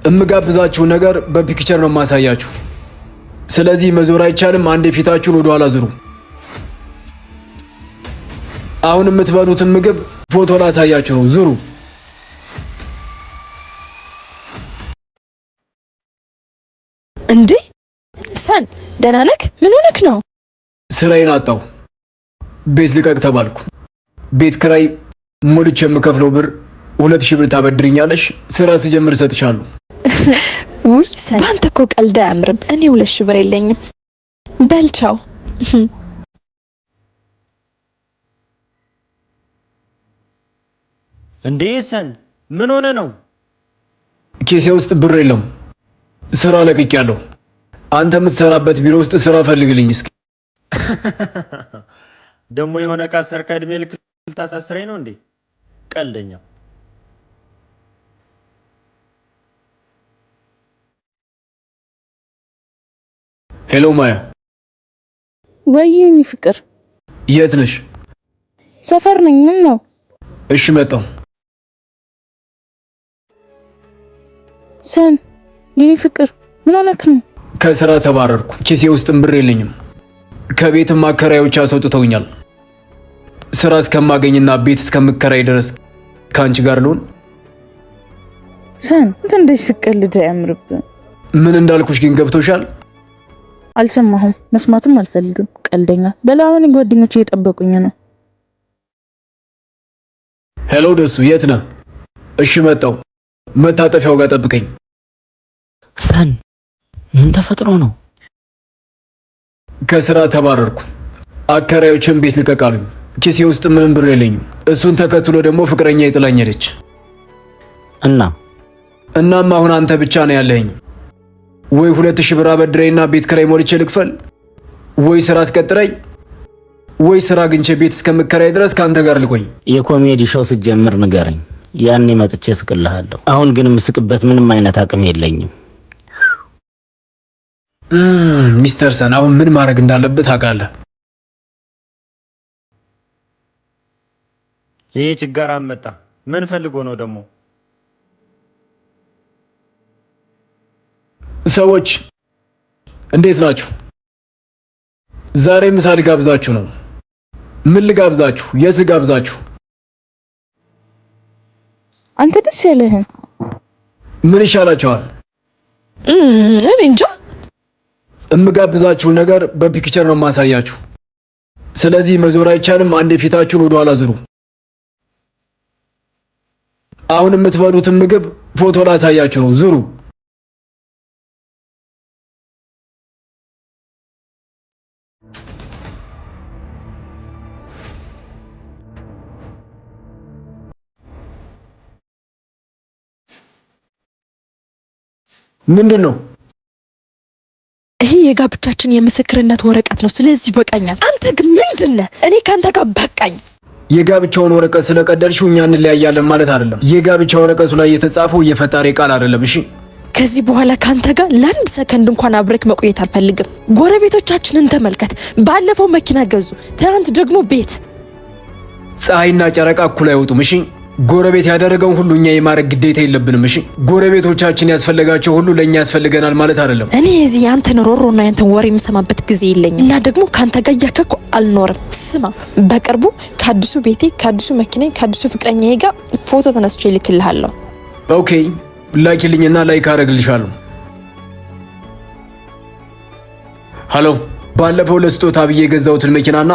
እምጋብዛችሁ ነገር በፒክቸር ነው ማሳያችሁ። ስለዚህ መዞር አይቻልም። አንድ የፊታችሁን ወደ ኋላ ዙሩ። አሁን የምትበሉትን ምግብ ፎቶ ላሳያችሁ ነው። ዙሩ። እንዴ ሰን ደህና ነህ? ምን ሆነክ ነው? ስራዬን አጣሁ። ቤት ልቀቅ ተባልኩ። ቤት ክራይ ሞልቼ የምከፍለው ብር 2000 ብር ታበድርኛለሽ? ስራ ስጀምር እሰጥሻለሁ። ውይ ሰን ባንተ እኮ ቀልድ አያምርም። እኔ 2000 ብር የለኝም። በልቻው እንዴ ሰን ምን ሆነ ነው? ኪሴ ውስጥ ብር የለም። ስራ ለቅቄያለሁ። አንተ የምትሰራበት ቢሮ ውስጥ ስራ ፈልግልኝ እስኪ። ደሞ የሆነ ዕቃ ሰርካ እድሜ ልክ ልታሳስረኝ ነው እንዴ? ቀልደኛ። ሄሎ ማያ። ወይኔ ፍቅር፣ የት ነሽ? ሰፈር ነኝ። ምን ነው? እሺ መጣሁ። ሰን የኔ ፍቅር ምን ሆነክ ነው? ከስራ ተባረርኩ። ኪሴ ውስጥም ብር የለኝም። ከቤትም አከራዮች አስወጥተውኛል። ስራ እስከማገኝና ቤት እስከምከራይ ድረስ ካንቺ ጋር ልሆን። ሰን እንት እንደዚህ ስቀልድ አያምርብም። ምን እንዳልኩሽ ግን ገብቶሻል? አልሰማሁም፣ መስማትም አልፈልግም። ቀልደኛ። በላውን ጓደኞቼ እየጠበቁኝ ነው። ሄሎ ደሱ፣ የት ነህ? እሺ መጣሁ። መታጠፊያው ጋር ጠብቀኝ። ሰን ምን ተፈጥሮ ነው? ከስራ ተባረርኩ። አከራዮችን ቤት ልቀቃሉኝ። ኪሴ ውስጥ ምንም ብር የለኝም። እሱን ተከትሎ ደግሞ ፍቅረኛ ይጥላኝ ሄደች። እናም አሁን አንተ ብቻ ነው ያለኝ። ወይ 2000 ብር አበድረኝና ቤት ክራይ ሞልቼ ልክፈል፣ ወይ ስራ አስቀጥረኝ፣ ወይ ስራ አግኝቼ ቤት እስከምከራይ ድረስ ካንተ ጋር ልቆይ። የኮሜዲ ሾው ስትጀምር ንገረኝ፣ ያኔ መጥቼ እስቅልሃለሁ። አሁን ግን ምስቅበት ምንም አይነት አቅም የለኝም። ሚስተር ሰን አሁን ምን ማድረግ እንዳለበት ታውቃለህ? ይሄ ችግር አመጣ። ምን ፈልጎ ነው ደግሞ? ሰዎች እንዴት ናችሁ? ዛሬ ምሳ ልጋብዛችሁ ነው። ምን ልጋብዛችሁ? የት ልጋብዛችሁ? አንተ ደስ ያለህን። ምን ይሻላችኋል? እኔ እንጃ። እምጋብዛችሁ ነገር በፒክቸር ነው ማሳያችሁ። ስለዚህ መዞር አይቻልም። አንድ የፊታችሁን ወደ ኋላ ዙሩ። አሁን የምትበሉትን ምግብ ፎቶ ላሳያችሁ ነው። ዙሩ። ምንድን ነው? ይሄ የጋብቻችን የምስክርነት ወረቀት ነው። ስለዚህ በቃኛል። አንተ ግን ምንድነው? እኔ ካንተ ጋር በቃኝ። የጋብቻውን ወረቀት ስለቀደልሽው እኛ እንለያያለን ማለት አይደለም። የጋብቻ ወረቀቱ ላይ የተጻፈው የፈጣሪ ቃል አይደለም። እሺ፣ ከዚህ በኋላ ካንተ ጋር ለአንድ ሰከንድ እንኳን አብረክ መቆየት አልፈልግም። ጎረቤቶቻችንን ተመልከት። ባለፈው መኪና ገዙ፣ ትናንት ደግሞ ቤት። ፀሐይና ጨረቃ እኩል አይወጡም። እሺ፣ ጎረቤት ያደረገውን ሁሉ እኛ የማድረግ ግዴታ የለብንም። እሺ፣ ጎረቤቶቻችን ያስፈልጋቸው ሁሉ ለኛ ያስፈልገናል ማለት አይደለም። እኔ እዚህ ያንተን ሮሮና ያንተን ወሬ የምሰማበት ጊዜ የለኝም እና ደግሞ ካንተ ጋር እያከኩ አልኖርም። ስማ፣ በቅርቡ ከአዲሱ ቤቴ፣ ከአዲሱ መኪናዬ፣ ከአዲሱ ፍቅረኛዬ ጋር ፎቶ ተነስቼ ልክልሃለሁ። ኦኬ፣ ላኪልኝና ላይክ አደርግልሻለሁ። ሃሎ፣ ባለፈው ለስጦታ ብዬ የገዛሁትን መኪናና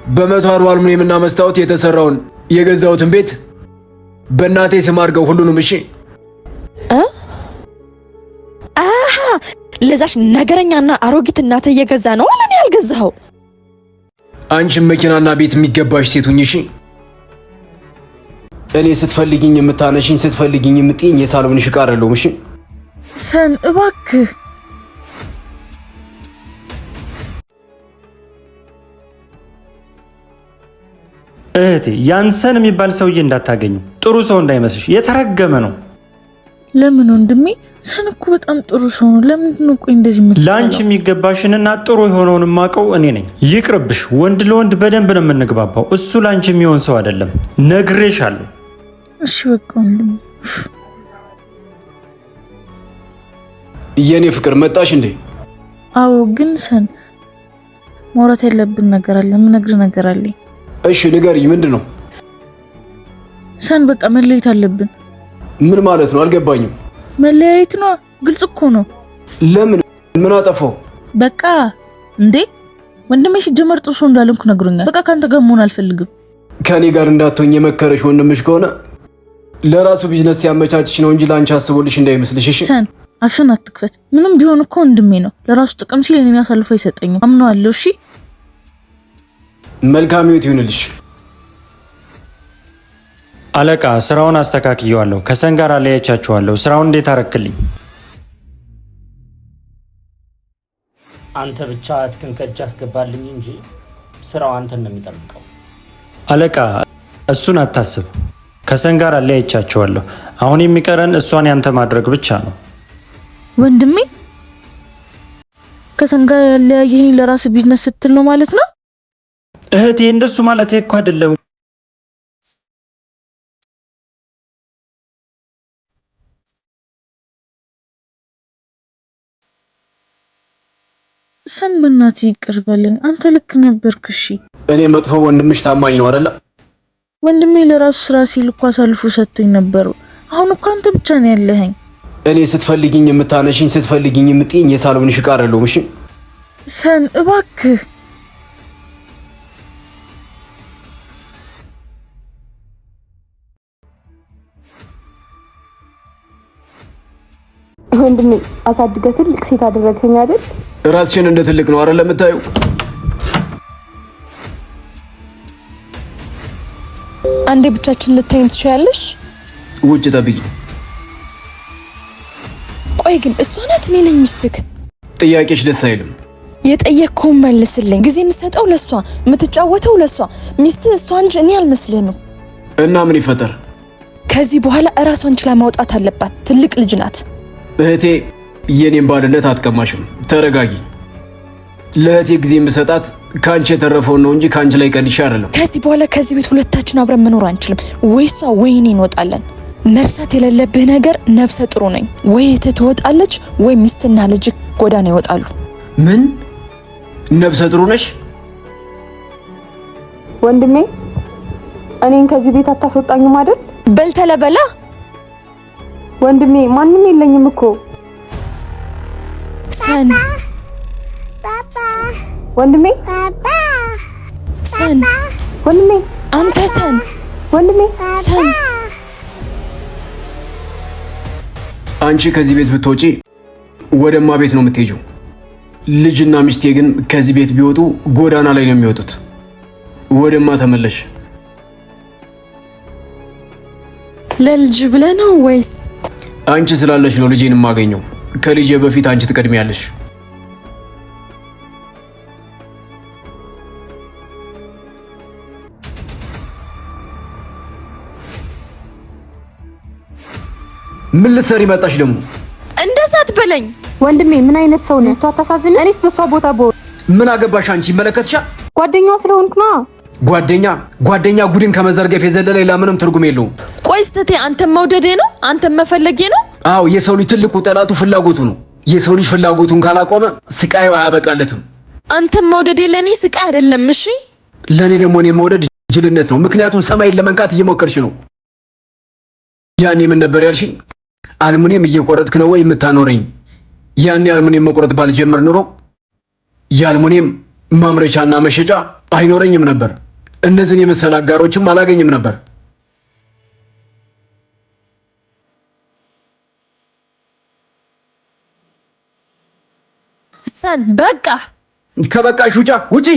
በ140 አልሙኒየምና መስታወት የተሰራውን የገዛሁትን ቤት በእናቴ ስም አድርገው ሁሉንም። እሺ። አሃ፣ ለዛሽ ነገረኛና አሮጊት እናቴ እየገዛ ነው አለ። እኔ ያልገዛኸው። አንቺም መኪናና ቤት የሚገባሽ ሴት ሁኚ። እሺ። እኔ ስትፈልጊኝ የምታነሽኝ፣ ስትፈልጊኝ የምትይኝ የሳሎንሽ ዕቃ አይደለሁም። እሺ። ሰን እባክህ። እህቴ ያንሰን የሚባል ሰውዬ እንዳታገኙ። ጥሩ ሰው እንዳይመስልሽ፣ የተረገመ ነው። ለምን ወንድሜ? ሰን እኮ በጣም ጥሩ ሰው ነው። ለምንድን ነው ቆይ እንደዚህ የምትለው? ለአንቺ የሚገባሽንና ጥሩ የሆነውን የማውቀው እኔ ነኝ። ይቅርብሽ። ወንድ ለወንድ በደንብ ነው የምንግባባው። እሱ ለአንቺ የሚሆን ሰው አይደለም፣ ነግሬሻለሁ። እሺ በቃ ወንድሜ። የኔ ፍቅር መጣሽ እንዴ? አዎ፣ ግን ሰን ማውራት ያለብን ነገር አለ። የምነግርህ ነገር አለኝ። እሺ ንገሪኝ፣ ምንድነው? ሰን በቃ መለያየት አለብን። ምን ማለት ነው? አልገባኝም። መለያየት ነው፣ ግልጽ እኮ ነው። ለምን? ምን አጠፋው? በቃ እንዴ ወንድሜ ሲጀመር ጥሩ ሰው እንዳልሆንኩ ነግሮኛል። በቃ ካንተ ጋር መሆን አልፈልግም። ከኔ ጋር እንዳትሆኝ የመከረሽ ወንድምሽ ከሆነ ለራሱ ቢዝነስ ሲያመቻችሽ ነው እንጂ ላንቺ አስቦልሽ እንዳይመስልሽ። እሺ ሰን አፍሽን አትክፈት። ምንም ቢሆን እኮ ወንድሜ ነው። ለራሱ ጥቅም ሲል እኔን አሳልፎ አይሰጠኝም። አምነዋለሁ። እሺ መልካም ህይወት ይሁንልሽ። አለቃ ስራውን አስተካክየዋለሁ። ከሰን ጋር አለያቻችኋለሁ። ስራውን እንዴት አረክልኝ? አንተ ብቻ አትክን ከእጅ አስገባልኝ እንጂ ስራው አንተን ነው የሚጠብቀው። አለቃ እሱን አታስብ። ከሰን ጋር አለያቻችኋለሁ። አሁን የሚቀረን እሷን ያንተ ማድረግ ብቻ ነው። ወንድሜ ከሰን ጋር ያለያየኝ ለራስ ቢዝነስ ስትል ነው ማለት ነው? እህቴ እንደሱ ማለት እኮ አይደለም። ሰን በእናትህ ይቅር በለኝ። አንተ ልክ ነበርክ። እሺ እኔ መጥፎ ወንድምሽ ታማኝ ነው አይደል? ወንድሜ ለራሱ ስራ ሲል እኮ አሳልፎ ሰጥቶኝ ነበር። አሁን እኮ አንተ ብቻ ነው ያለኸኝ። እኔ ስትፈልጊኝ የምታነሽኝ ስትፈልጊኝ የምትይኝ የሳሎንሽ ዕቃ አይደለሁም። እሺ ሰን እባክህ ወንድሜ አሳድገህ ትልቅ ሴት አደረገኝ አይደል? ራስሽን እንደ ትልቅ ነው አይደል የምታዩ? አንዴ ብቻችን ልታይን ትችያለሽ? ውጭ ጠብቂ። ቆይ ግን እሷ ናት እኔ ነኝ ሚስትክ? ጥያቄሽ ደስ አይልም። የጠየቅኩህን መልስልኝ። ጊዜ የምትሰጠው ለሷ፣ የምትጫወተው ለሷ፣ ሚስት እሷ እንጂ እኔ አልመስልህም። እና ምን ይፈጠር? ከዚህ በኋላ እራሷን ችላ ማውጣት አለባት። ትልቅ ልጅ ናት። እህቴ የኔን ባልነት አትቀማሽም። ተረጋጊ። ለእህቴ ጊዜ የምሰጣት ካንቺ የተረፈውን ነው እንጂ ካንቺ ላይ ቀንሽ አይደለም። ከዚህ በኋላ ከዚህ ቤት ሁለታችን አብረን መኖር አንችልም። ወይ እሷ ወይ እኔ እንወጣለን። መርሳት የሌለብህ ነገር ነፍሰ ጥሩ ነኝ። ወይ እህትህ ትወጣለች ወይ ሚስትና ልጅ ጎዳና ይወጣሉ። ምን? ነፍሰ ጥሩ ነሽ? ወንድሜ እኔን ከዚህ ቤት አታስወጣኝም አይደል? በልተለበላ ወንድሜ ማንንም የለኝም እኮ። ሰን ወንድሜ ሰን ወንድሜ አንተ ሰን ወንድሜ ሰን አንቺ ከዚህ ቤት ብትወጪ ወደማ ቤት ነው የምትሄጂው። ልጅና ሚስቴ ግን ከዚህ ቤት ቢወጡ ጎዳና ላይ ነው የሚወጡት። ወደማ ተመለሽ። ለልጅ ብለህ ነው ወይስ? አንቺ ስላለሽ ነው ልጄን የማገኘው። ከልጄ በፊት አንቺ ትቀድሚያለሽ። ምን ልትሰሪ መጣሽ ደግሞ? እንደዛ አትበለኝ ወንድሜ። ምን አይነት ሰው ነህ? አታሳዝን። እኔስ በሷ ቦታ ምን አገባሽ አንቺ? ይመለከትሻል። ጓደኛዋ ስለሆንኩ ነው። ጓደኛ ጉድን ከመዘርገፍ የዘለለ ሌላ ምንም ትርጉም የለውም። ቆይ ስተቴ አንተም መውደዴ ነው? አንተም መፈለጌ ነው? አዎ፣ የሰው ልጅ ትልቁ ጠላቱ ፍላጎቱ ነው። የሰው ልጅ ፍላጎቱን ካላቆመ ስቃዩ አያበቃለትም። አንተም መውደዴ ለኔ ስቃይ አይደለም። እሺ፣ ለኔ ደግሞ እኔ መውደድ ጅልነት ነው። ምክንያቱም ሰማይን ለመንካት እየሞከርሽ ነው። ያኔ ምን ነበር ያልሽኝ? አልሙኒየም እየቆረጥክ ነው ወይ የምታኖረኝ? ያኔ አልሙኒየም መቆረጥ ባልጀምር ኑሮ የአልሙኒየም ማምረቻና መሸጫ አይኖረኝም ነበር። እነዚህን የመሰለ አጋሮችም አላገኝም ነበር። ሰን በቃ ከበቃሽ ውጪ።